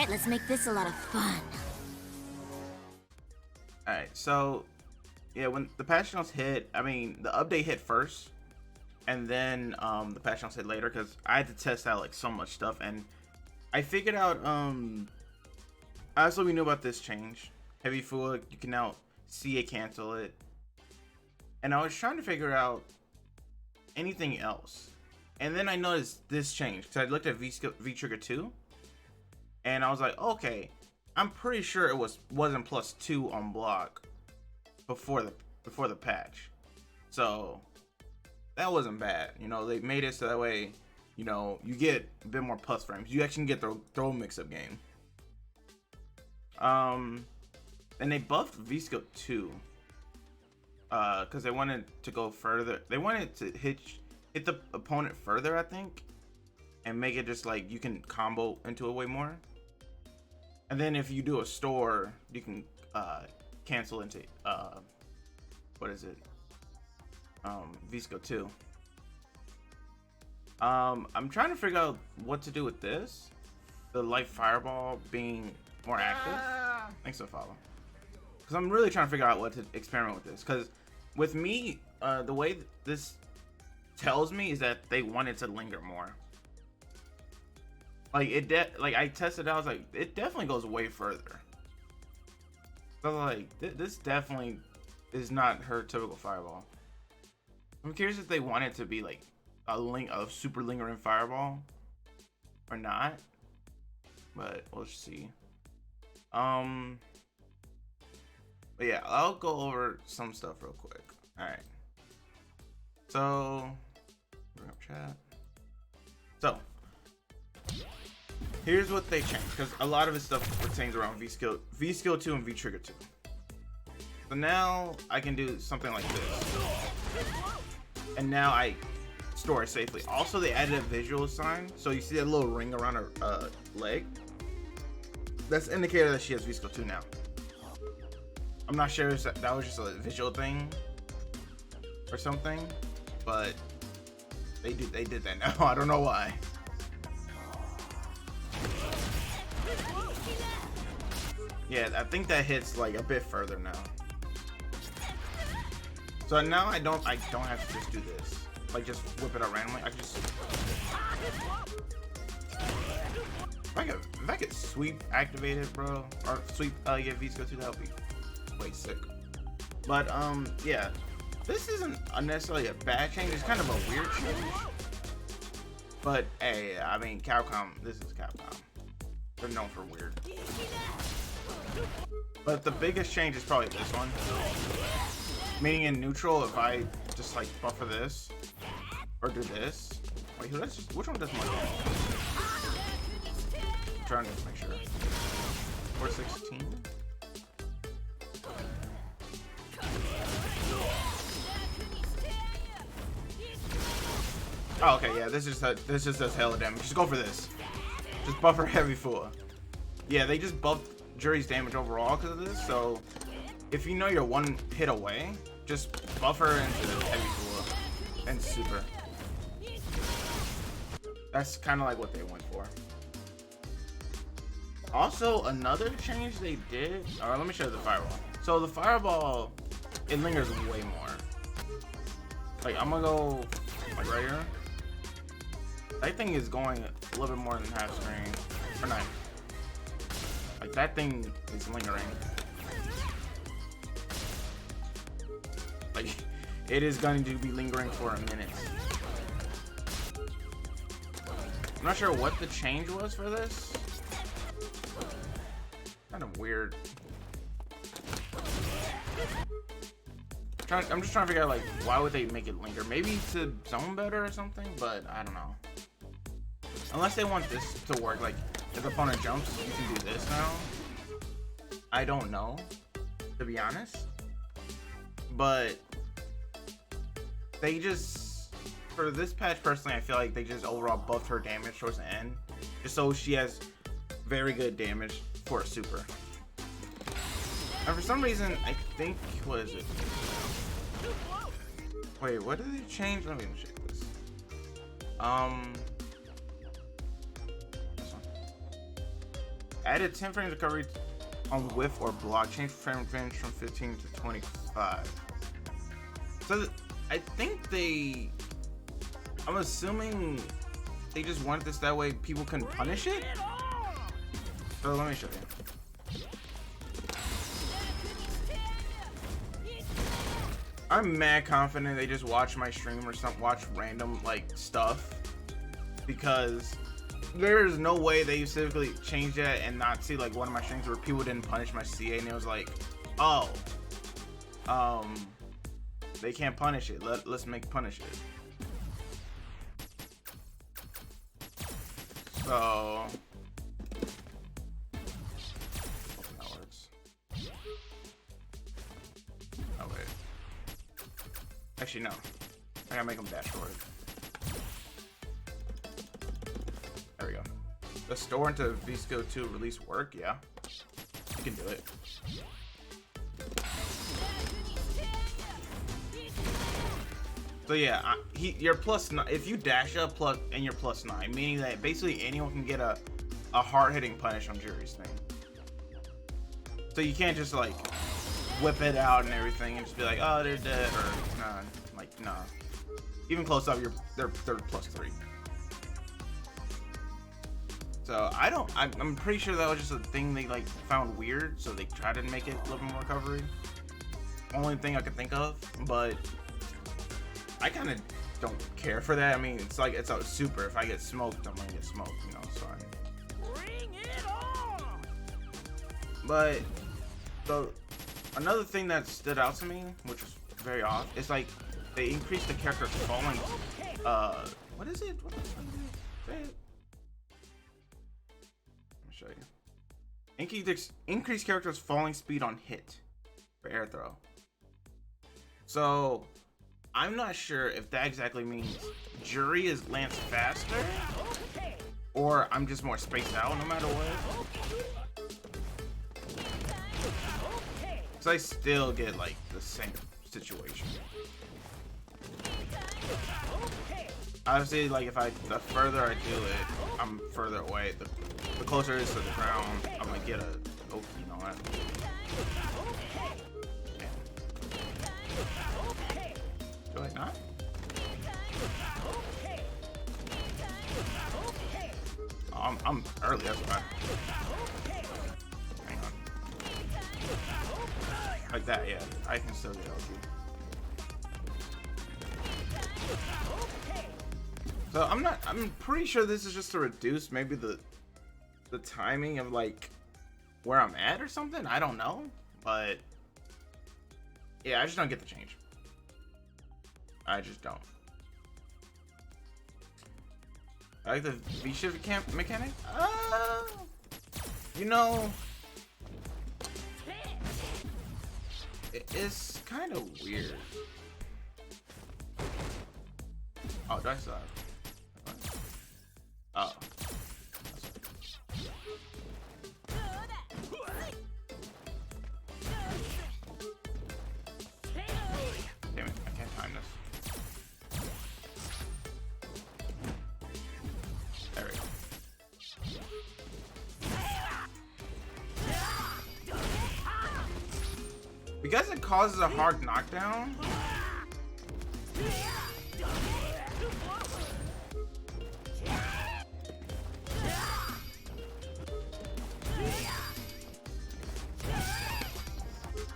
Alright, let's make this a lot of fun. Alright, so yeah, when the patch notes hit, I mean the update hit first, and then the patch notes hit later because I had to test out like so much stuff, and I figured out also we knew about this change. Heavy food, you can now see it cancel it. And I was trying to figure out anything else. And then I noticed this change because I looked at V-Trigger 2 and I was like, okay, I'm pretty sure it wasn't +2 on block before the patch. So that wasn't bad. You know, they made it so that way, you know, you get a bit more plus frames. You actually get the throw mix-up game. And they buffed V-Skill 2 because they wanted to go further. They wanted to hit the opponent further, I think, and make it just like you can combo into it way more. And then if you do a store, you can cancel into what is it? V-Skill 2. I'm trying to figure out what to do with this. The light fireball being more active. Thanks for the follow. Because I'm really trying to figure out what to experiment with this. Because with me, the way this tells me is that they want it to linger more. Like like I tested it, I was like, it definitely goes way further. So I was like, this definitely is not her typical fireball. I'm curious if they want it to be like a super lingering fireball or not. But we'll see. But yeah, I'll go over some stuff real quick. All right. So, bring up chat. So, here's what they changed because a lot of this stuff pertains around V-Skill 2 and V-Trigger 2. So now I can do something like this, and now I store it safely. Also, they added a visual sign, so you see that little ring around her leg. That's an indicator that she has V-Skill 2 now. I'm not sure if that was just a visual thing or something, but they did that now. I don't know why. Yeah, I think that hits like a bit further now. So now I don't have to just do this, like just whip it out randomly. I just if I could sweep activated, bro, or sweep yeah, V-Skill 2, that would be way sick. But yeah, this isn't necessarily a bad change. It's kind of a weird change. But hey, I mean, Capcom. This is Capcom. They're known for weird. But the biggest change is probably this one. Meaning in neutral, if I just like buffer this or do this. Wait, which one does more damage? I'm trying to make sure. 416. Oh, okay, yeah, this just does hella damage. Just go for this. Just buffer heavy full. Yeah, they just buffed Juri's damage overall because of this. So if you know you're one hit away, just buffer into the heavy full and super. That's kind of like what they went for. Also, another change they did. All right, let me show you the fireball. So the fireball, it lingers way more. Like I'm gonna go like right here. That thing is going a little bit more than half screen, or not. Like that thing is lingering. Like it is going to be lingering for a minute. I'm not sure what the change was for this. Kind of weird. I'm just trying to figure out like why would they make it linger? Maybe to zone better or something, but I don't know. Unless they want this to work, like if the opponent jumps, you can do this now. I don't know, to be honest. But they just, for this patch personally, I feel like they just overall buffed her damage towards the end, just so she has very good damage for a super. And for some reason, I think, what is it? Wait, what did they change? Let me check this. This one. Added 10 frames recovery on whiff or block. Change frame range from 15 to 25. So I think I'm assuming they just wanted this that way people can punish it. So let me show you. I'm mad confident they just watch my stream or watch random like stuff, because there is no way they specifically changed that and not see like one of my streams where people didn't punish my CA and it was like, oh, they can't punish it. Let's make punish it. So that works. Oh wait. Actually no. I gotta make them dashboard. There we go. The store into VSCO 2 release work? Yeah. You can do it. So yeah, you're +9. If you dash up and you're +9, meaning that basically anyone can get a hard-hitting punish on Juri's thing. So you can't just like whip it out and everything and just be like, oh, they're dead, or nah, like nah. Even close up, they're +3. So I'm pretty sure that was just a thing they like found weird, so they tried to make it a little more recovery. Only thing I could think of, but I kind of don't care for that. I mean, it's like, it's a super. If I get smoked, I'm gonna get smoked, you know, it's fine. Bring it on! But another thing that stood out to me, which was very odd, is like they increased the character's falling. What is it? What the fuck is it? Let me show you. Increase character's falling speed on hit for air throw. So I'm not sure if that exactly means Juri lands faster, or I'm just more spaced out no matter what. Because I still get like the same situation. Obviously, like the further I do it, I'm further away. The closer it is to the ground, I'm gonna get a Oki and all that. Do I not? Oh, I'm early, that's why. Hang on. Like that, yeah. I can still get LG. So I'm pretty sure this is just to reduce maybe the timing of like where I'm at or something. I don't know. But yeah, I just don't get the change. I just don't. I like the V-shift mechanic. You know, it's kind of weird. Oh, do I still have? Oh. Damn it, I can't time this. There we go. Because it causes a hard knockdown.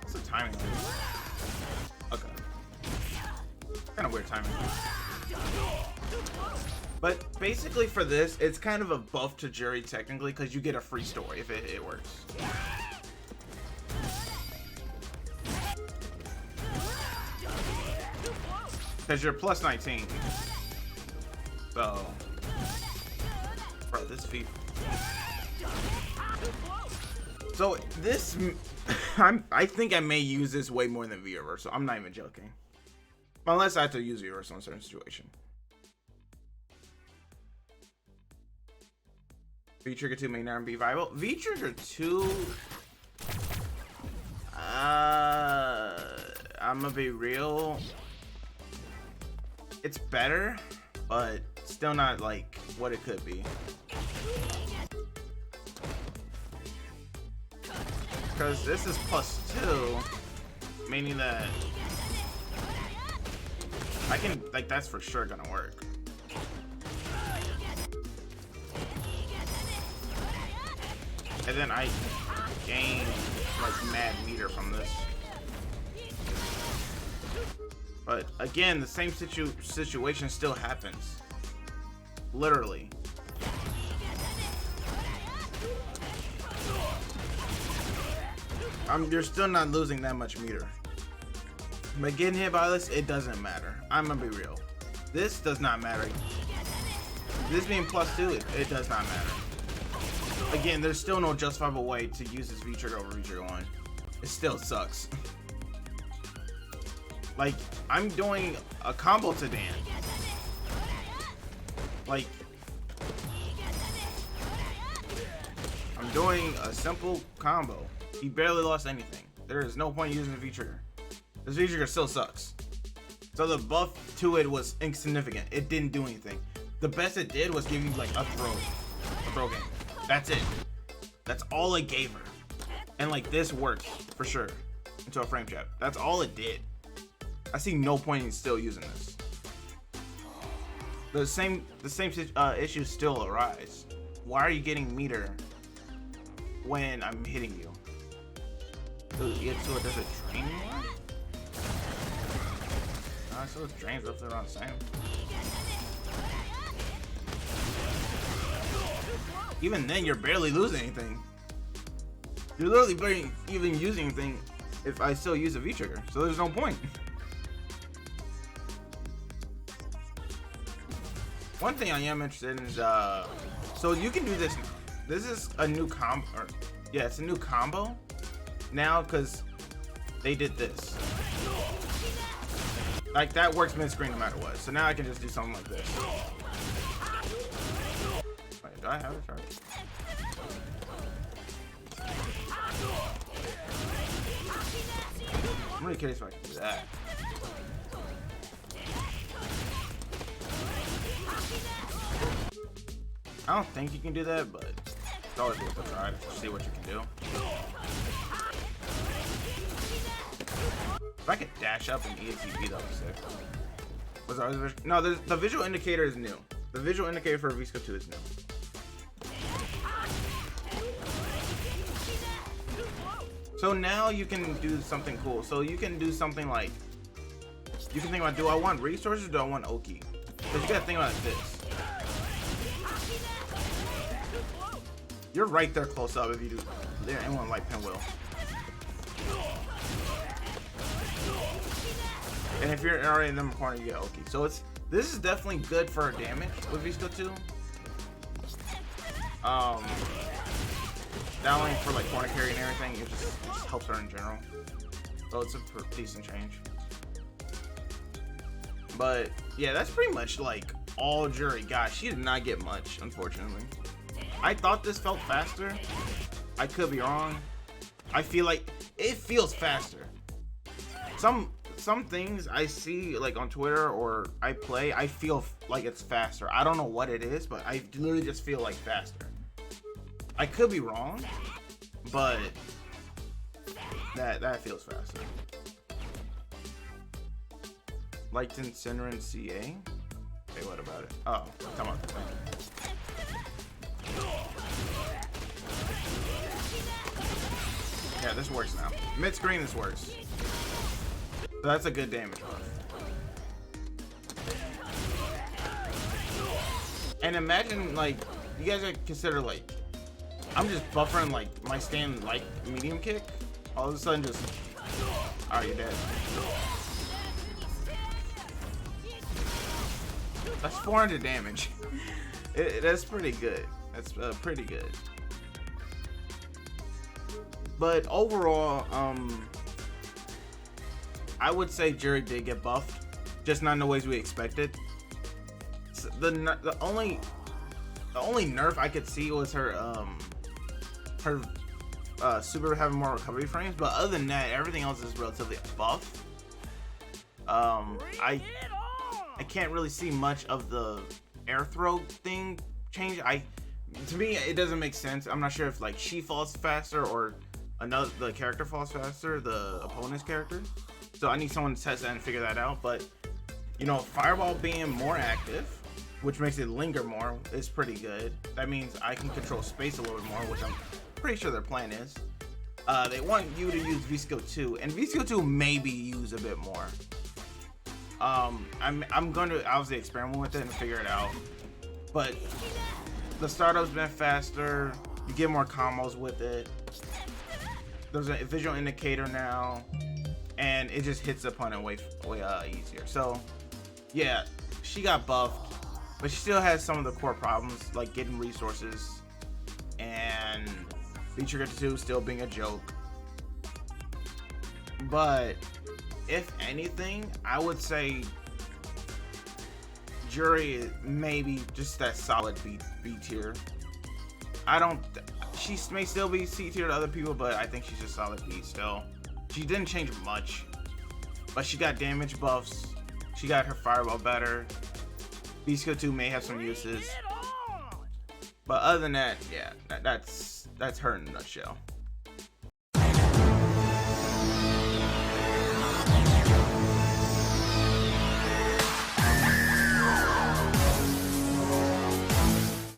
What's the timing? Okay. Kind of weird timing. But basically for this, it's kind of a buff to Juri technically, because you get a free story if it works. Because you're plus 19. So, bro, this feat. So this, I think I may use this way more than V-Reversal. I'm not even joking. Unless I have to use V-Reversal in a certain situation. V-Trigger 2 may not be viable. V-Trigger 2, I'm gonna be real. It's better, but still not like what it could be. because this is +2, meaning that I can, like, that's for sure gonna work. And then I gain like mad meter from this. But again, the same situation still happens. Literally. You're still not losing that much meter. But getting hit by this, it doesn't matter. I'm gonna be real. This does not matter. This being +2, it does not matter. Again, there's still no justifiable way to use this V-trigger over V-trigger 1. It still sucks. Like, I'm doing a combo to Dan. Like, I'm doing a simple combo. He barely lost anything. There is no point using the V-trigger. This V-trigger still sucks. So the buff to it was insignificant. It didn't do anything. The best it did was give you like a throw game. That's it. That's all it gave her. And like this works for sure into a frame trap. That's all it did. I see no point in still using this. The same issues still arise. Why are you getting meter when I'm hitting you? So it doesn't drain anymore? So it's drains up there on the same. Even then, you're barely losing anything. You're literally barely even using anything if I still use a V-trigger. So there's no point. One thing I am interested in is, so you can do this now. This is a new combo, yeah, it's a new combo now because they did this. Like, that works mid-screen no matter what. So now I can just do something like this. Wait, do I have a charge? I'm really curious if I can do that. I don't think you can do that, but it's always worth a try to see what you can do. If I could dash up and EXP, that was sick. Was that always no? The visual indicator is new. The visual indicator for VSCO 2 is new. So now you can do something cool. So you can do something like, you can think about, do I want resources or do I want Oki? Because you gotta think about this. You're right there close up if you do anyone like Pinwheel. And if you're already in the corner, you get Oki. So this is definitely good for damage with VSCO 2. Not only for like corner carry and everything, it just helps her in general. So it's a decent change. But yeah, that's pretty much like all Juri got. She did not get much, unfortunately. I thought this felt faster. I could be wrong. I feel like it feels faster. Some things I see like on Twitter or I play, I feel like it's faster. I don't know what it is, but I literally just feel like faster. I could be wrong, but that feels faster. Liked Incinerant CA? Okay, what about it? Oh, come on. Yeah, this works now. Mid-screen, this works. So that's a good damage buff. And imagine, like, you guys consider, like, I'm just buffering, like, my stand, like, medium kick. All of a sudden, just, alright, you're dead. That's 400 damage. That's pretty good. That's pretty good. But overall, I would say Juri did get buffed, just not in the ways we expected. So the only nerf I could see was her super having more recovery frames, but other than that, everything else is relatively buff. I can't really see much of the air throw thing change. To me, it doesn't make sense. I'm not sure if like she falls faster or the character falls faster, the opponent's character. So I need someone to test that and figure that out. But you know, Fireball being more active, which makes it linger more, is pretty good. That means I can control space a little bit more, which I'm pretty sure their plan is. They want you to use V-Skill 2, and V-Skill 2 maybe use a bit more. I'm going to obviously experiment with it and figure it out. But the startup's been faster. You get more combos with it. There's a visual indicator now, and it just hits the opponent way easier. So yeah, she got buffed, but she still has some of the core problems like getting resources and V-Trigger 2 still being a joke. But if anything, I would say Juri is maybe just that solid B tier. She may still be C tier to other people, but I think she's just solid B still. She didn't change much, but she got damage buffs. She got her Fireball better. V-Skill 2 may have some uses, but other than that, yeah, that's her in a nutshell.